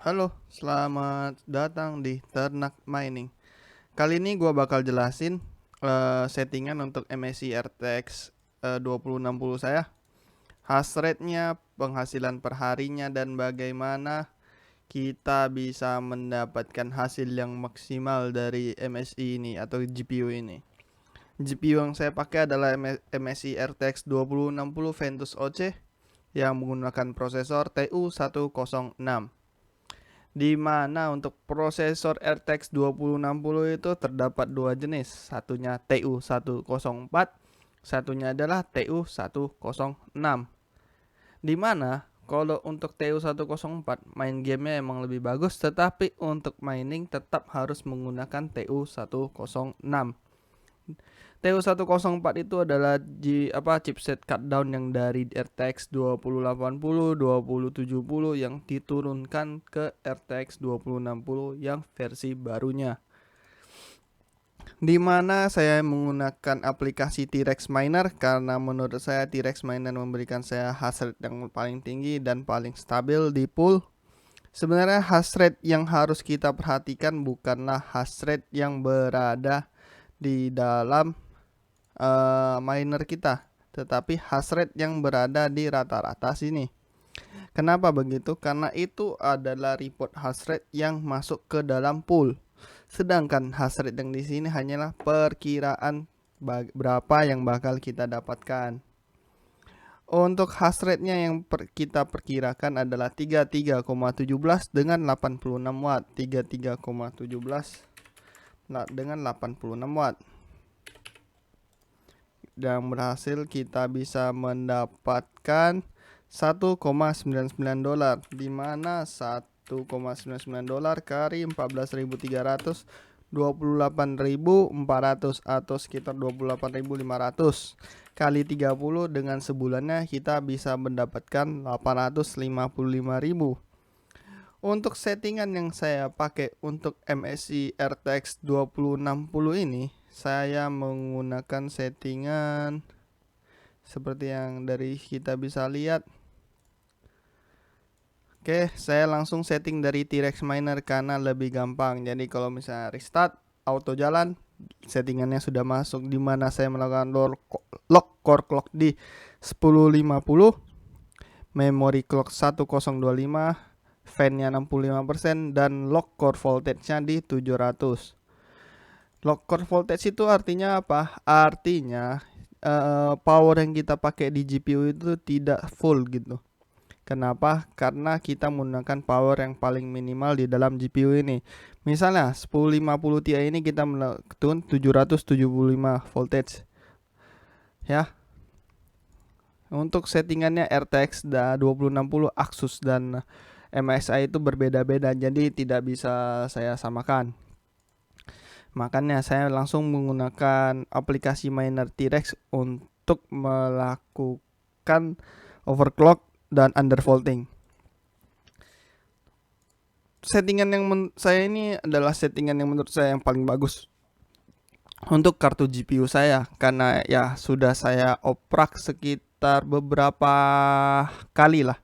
Halo, selamat datang di Ternak Mining. Kali ini gua bakal jelasin settingan untuk MSI RTX 2060 saya, hash rate-nya, penghasilan perharinya, dan bagaimana kita bisa mendapatkan hasil yang maksimal dari MSI ini atau GPU ini. GPU yang saya pakai adalah MSI RTX 2060 Ventus OC yang menggunakan prosesor TU106. Di mana untuk prosesor RTX 2060 itu terdapat dua jenis, satunya TU104, satunya adalah TU106. Di mana kalau untuk TU104 main gamenya emang lebih bagus, tetapi untuk mining tetap harus menggunakan TU106. TU104 itu adalah chipset cutdown yang dari RTX 2080, 2070 yang diturunkan ke RTX 2060 yang versi barunya. Di mana saya menggunakan aplikasi T-Rex Miner karena menurut saya T-Rex Miner memberikan saya hash rate yang paling tinggi dan paling stabil di pool. Sebenarnya hash rate yang harus kita perhatikan bukanlah hash rate yang berada di dalam miner kita, tetapi hash rate yang berada di rata-rata sini. Kenapa begitu? Karena itu adalah report hash rate yang masuk ke dalam pool. Sedangkan hash rate yang di sini hanyalah perkiraan berapa yang bakal kita dapatkan. Untuk hash rate-nya yang kita perkirakan adalah 33,17 dengan 86 watt. 33,17 dengan 86 watt. Dan berhasil kita bisa mendapatkan 1,99 dolar, di mana 1,99 dolar kali 14.300 28.400 atau sekitar 28.500 kali 30 dengan sebulannya kita bisa mendapatkan 855.000. Untuk settingan yang saya pakai untuk MSI RTX 2060 ini, saya menggunakan settingan seperti yang dari kita bisa lihat. Oke, saya langsung setting dari T-Rex Miner karena lebih gampang. Jadi kalau misalnya restart, auto jalan, settingannya sudah masuk, di mana saya melakukan lock core clock di 1050, memory clock 1025, fan-nya 65% dan lock core voltage-nya di 700. Lock core voltage itu artinya apa? Artinya power yang kita pakai di GPU itu tidak full gitu. Kenapa? Karena kita menggunakan power yang paling minimal di dalam GPU ini. Misalnya 1050 Ti ini kita melakukan 775 voltage. Ya. Untuk settingannya RTX 2060 Asus dan MSI itu berbeda-beda, jadi tidak bisa saya samakan. Makanya saya langsung menggunakan aplikasi miner T-Rex untuk melakukan overclock dan undervolting. Settingan yang saya ini adalah settingan yang menurut saya yang paling bagus untuk kartu GPU saya, karena ya sudah saya oprak sekitar beberapa kali lah.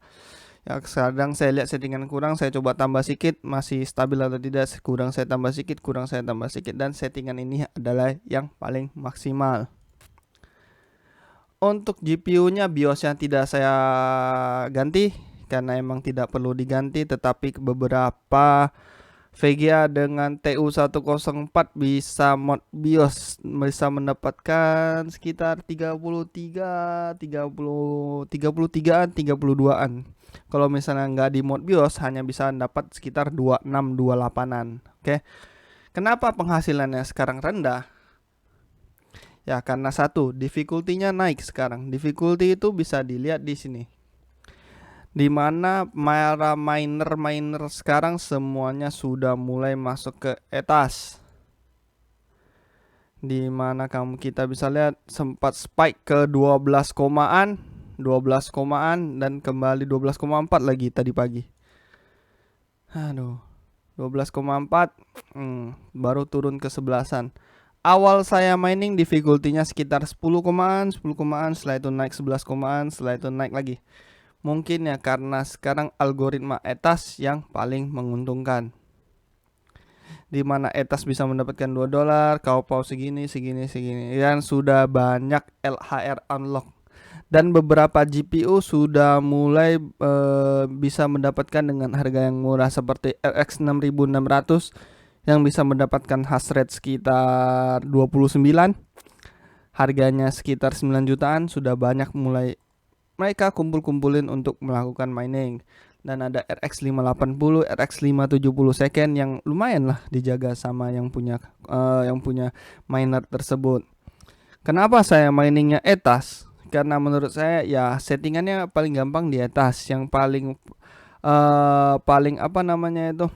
Ya, kadang saya lihat settingan kurang, saya coba tambah sedikit, masih stabil atau tidak, kurang saya tambah sedikit, kurang saya tambah sedikit, dan settingan ini adalah yang paling maksimal. Untuk GPU-nya, BIOS-nya tidak saya ganti karena emang tidak perlu diganti, tetapi beberapa VGA dengan TU104 bisa mod BIOS bisa mendapatkan sekitar 32an. Kalau misalnya nggak di mod BIOS hanya bisa dapat sekitar 26-28an. Oke. Kenapa penghasilannya sekarang rendah? Ya karena satu, difficulty-nya naik sekarang. Difficulty itu bisa dilihat di sini. Di mana miner sekarang semuanya sudah mulai masuk ke etas. Di mana kita bisa lihat sempat spike ke 12 komaan dan kembali 12,4 lagi tadi pagi. Aduh, 12,4 baru turun ke 11an. Awal saya mining difficulty-nya sekitar 10 komaan, setelah itu naik 11 komaan, setelah itu naik lagi. Mungkin ya karena sekarang algoritma etas yang paling menguntungkan. Di mana etas bisa mendapatkan $2, Kaopao segini, dan sudah banyak LHR unlock. Dan beberapa GPU sudah mulai bisa mendapatkan dengan harga yang murah seperti RX 6600 yang bisa mendapatkan hash rate sekitar 29, harganya sekitar 9 jutaan. Sudah banyak mulai mereka kumpulin untuk melakukan mining. Dan ada RX 580, RX 570 second yang lumayan lah dijaga sama yang punya miner tersebut. Kenapa saya miningnya etas? Karena menurut saya ya settingannya paling gampang di etas, yang paling apa namanya itu,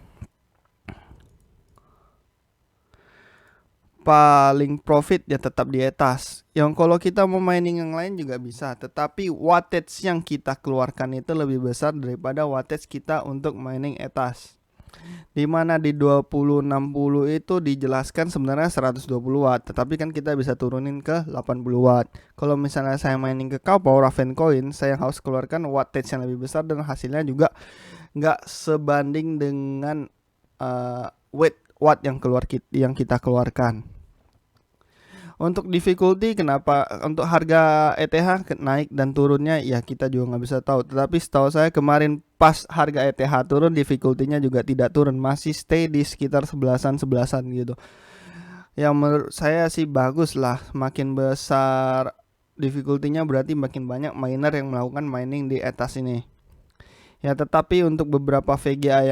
paling profit ya tetap di etas. Yang kalau kita mau mining yang lain juga bisa, tetapi wattage yang kita keluarkan itu lebih besar daripada wattage kita untuk mining etas. Dimana di 2060 itu dijelaskan sebenarnya 120 watt, tetapi kan kita bisa turunin ke 80 watt. Kalau misalnya saya mining ke Kaopao Ravencoin, saya harus keluarkan wattage yang lebih besar dan hasilnya juga nggak sebanding dengan watt yang kita keluarkan. Untuk difficulty, kenapa untuk harga ETH naik dan turunnya ya kita juga nggak bisa tahu. Tetapi setahu saya kemarin pas harga ETH turun, difficulty-nya juga tidak turun, masih stay di sekitar 11-an gitu. Yang menurut saya sih bagus lah, makin besar difficulty-nya berarti makin banyak miner yang melakukan mining di etas ini. Ya, tetapi untuk beberapa VGA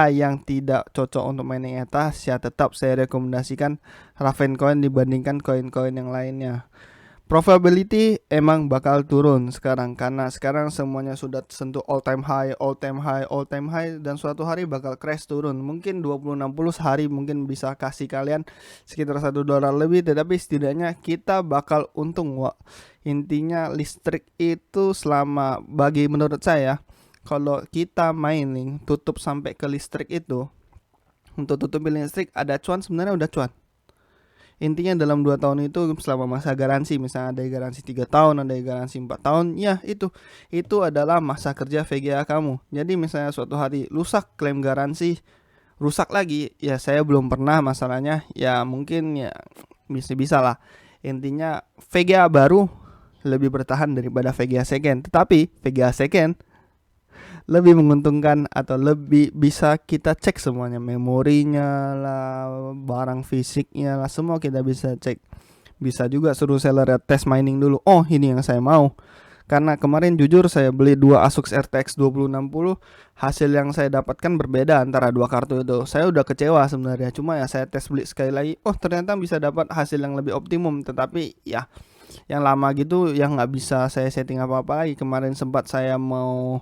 yang tidak cocok untuk mining etas, ya tetap saya rekomendasikan Ravencoin dibandingkan koin-koin yang lainnya. Probability emang bakal turun sekarang karena sekarang semuanya sudah sentuh all time high, dan suatu hari bakal crash turun. Mungkin 2060 sehari mungkin bisa kasih kalian sekitar $1 lebih, tetapi setidaknya kita bakal untung. Intinya listrik itu menurut saya, kalau kita mining tutup sampai ke listrik itu, untuk tutupin listrik ada cuan, sebenarnya udah cuan. Intinya dalam 2 tahun itu selama masa garansi, misalnya ada garansi 3 tahun, ada garansi 4 tahun, ya itu adalah masa kerja VGA kamu. Jadi misalnya suatu hari rusak, klaim garansi, rusak lagi, ya saya belum pernah masalahnya, ya mungkin ya bisa lah. Intinya VGA baru lebih bertahan daripada VGA second, tetapi VGA second lebih menguntungkan atau lebih bisa kita cek semuanya, memorinya lah, barang fisiknya lah, semua kita bisa cek. Bisa juga suruh seller tes mining dulu, oh ini yang saya mau. Karena kemarin jujur saya beli 2 Asus RTX 2060, hasil yang saya dapatkan berbeda antara 2 kartu itu. Saya udah kecewa sebenarnya, cuma ya saya tes beli sekali lagi, oh ternyata bisa dapat hasil yang lebih optimum. Tetapi ya yang lama gitu yang nggak bisa saya setting apa-apa lagi. Kemarin sempat saya mau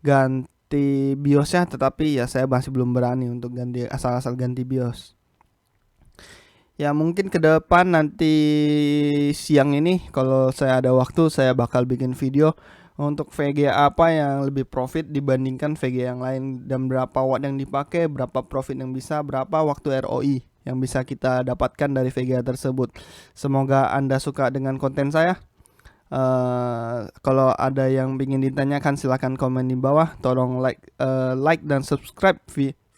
ganti BIOSnya, tetapi ya saya masih belum berani untuk ganti asal-asal ganti BIOS. Ya mungkin ke depan nanti siang ini kalau saya ada waktu, saya bakal bikin video untuk VGA apa yang lebih profit dibandingkan VGA yang lain, dan berapa watt yang dipakai, berapa profit yang bisa, berapa waktu ROI yang bisa kita dapatkan dari VGA tersebut. Semoga Anda suka dengan konten saya. Kalau ada yang ingin ditanyakan silahkan komen di bawah. Tolong like dan subscribe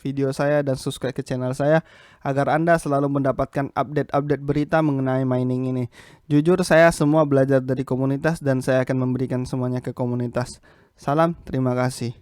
video saya dan subscribe ke channel saya agar Anda selalu mendapatkan update berita mengenai mining ini. Jujur saya semua belajar dari komunitas dan saya akan memberikan semuanya ke komunitas. Salam, terima kasih.